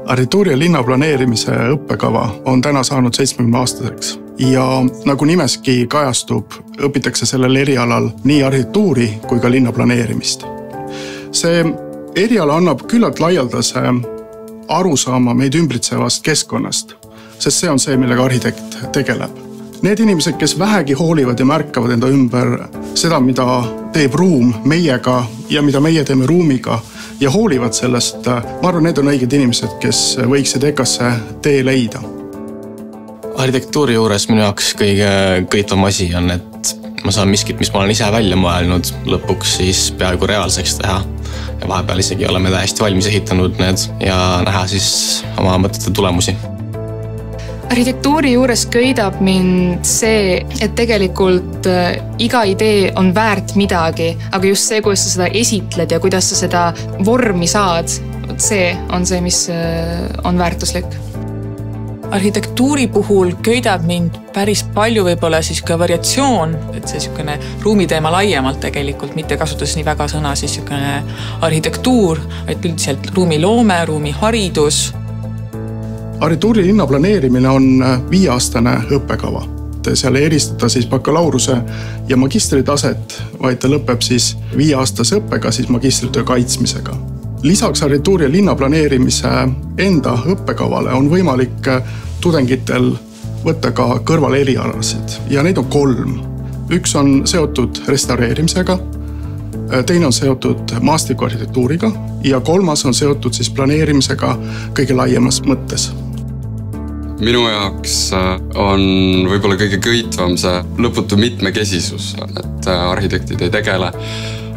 Arhitektuuri ja linnaplaneerimise õppekava on täna saanud 70-aastaseks ja nagu nimeski kajastub, õpitakse sellel erialal nii arhitektuuri kui ka linnaplaneerimist. See eriala annab küllalt laialdase arusaama meid ümbritsevast keskkonnast, sest see on see, millega arhitekt tegeleb. Need inimesed, kes vähegi hoolivad ja märkavad enda ümber seda, mida teeb ruum meiega ja mida meie teeme ruumiga ja hoolivad sellest, ma arvan, need on õiged inimesed, kes võiksid EKA-sse tee leida. Arhitektuuri juures minu jaoks kõige kõitvam asi on, et ma saan miskit, mis ma olen ise välja mõelnud, lõpuks siis peaaegu reaalseks teha. Ja vahepeal isegi oleme täiesti valmis ehitanud need ja näha siis oma mõtete tulemusi. Arhitektuuri juures köidab mind see, et tegelikult iga idee on väärt midagi, aga just see, kuidas sa seda esitled ja kuidas sa seda vormi saad, see on see, mis on väärtuslik. Arhitektuuri puhul köidab mind päris palju võib-olla siis ka variatsioon, et see sükene ruumiteema laiemalt tegelikult, mitte kasutades nii väga sõna siis sükene arhitektuur, vaid üldiselt ruumiloome, ruumiharidus. Arhitektuuri linnaplaneerimine on 5-aastane õppekava. Seal ei eristata siis bakalaureuse ja magistritaset, vaid ta lõpeb siis 5-aastase õppega siis magistritöö kaitsmisega. Lisaks arhitektuuri ja linnaplaneerimise enda õppekavale on võimalik tudengitel võtta ka kõrval erialasid ja neid on 3. Üks on seotud restaureerimisega, teine on seotud maastikuarhitektuuriga ja 3. on seotud siis planeerimisega kõige laiemas mõttes. Minu jaoks on võib-olla kõige köitvam see lõputu mitmekesisus, et arhitektid ei tegele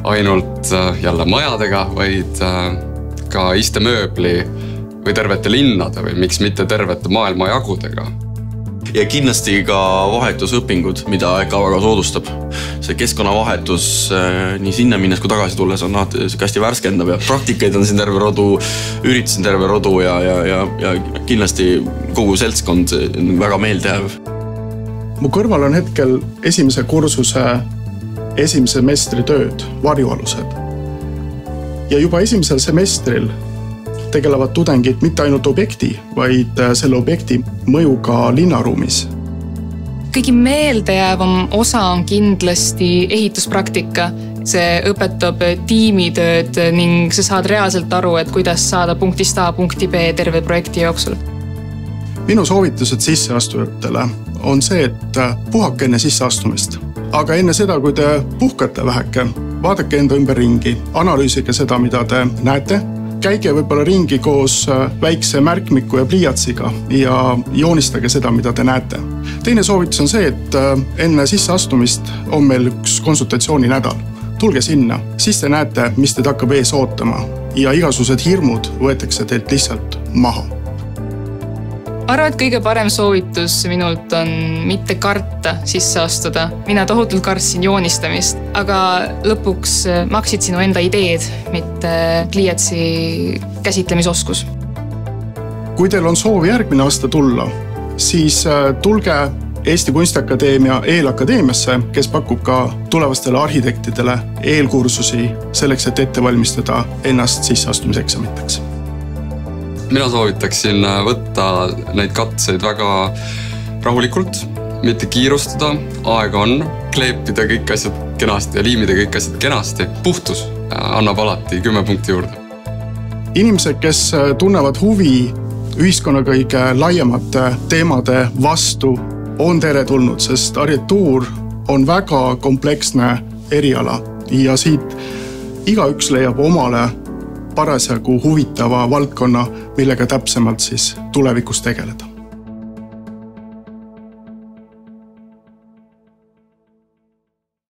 ainult jälle majadega, vaid ka istemööbli või tervete linnade või miks mitte tervete maailmajagudega. Ja kindlasti ka vahetusõpingud, mida EKA väga soodustab. See keskkonnavahetus nii sinna minnes kui tagasi tulles on hästi värskendab ja praktikaid on siin terve rodu, üritasin terve rodu ja kindlasti kogu seltskond väga meeldejääv. Mu kõrval on hetkel esimese kursuse esimese semestri tööd, varjualused. Ja juba esimesel semestril tegelevad tudengid mitte ainult objekti, vaid selle objekti mõjuga linnaruumis. Kõige meeldejäävam osa on kindlasti ehituspraktika. See õpetab tiimitööd ning sa saad reaalselt aru, et kuidas saada punktist A punkti B terve projekti jooksul. Minu soovitused sisseastujatele on see, et puhake enne sisseastumist. Aga enne seda, kui te puhkate väheke, vaadake enda ümber ringi, analüüsige seda, mida te näete, käige võib-olla ringi koos väikse märkmiku ja pliiatsiga ja joonistage seda, mida te näete. Teine soovitus on see, et enne sisseastumist on meil üks konsultatsiooninädal. Tulge sinna, siis te näete, mis teid hakkab ees ootama ja igasugused hirmud võetakse teilt lihtsalt maha. Arvan, et kõige parem soovitus minult on mitte karta sisse astuda. Mina tohutult kartsin joonistamist, aga lõpuks maksid sinu enda ideed, mitte pliiatsi käsitlemisoskus. Kui teil on soovi järgmine aasta tulla, siis tulge Eesti Kunstiakadeemia eelakadeemiasse, kes pakub ka tulevastele arhitektidele eelkursusi selleks, et ette valmistada ennast sisseastumiseksamiteks. Mina soovitaksin võtta neid katseid väga rahulikult, mitte kiirustada, aega on, kleepida kõik asjad kenasti ja liimida kõik asjad kenasti. Puhtus annab alati 10 punkti juurde. Inimesed, kes tunnevad huvi ühiskonna kõige laiemate teemade vastu, on teretulnud, sest arhitektuur on väga kompleksne eriala ja siit igaüks leiab omale parasjagu huvitava valdkonna, millega täpsemalt siis tulevikus tegeleda.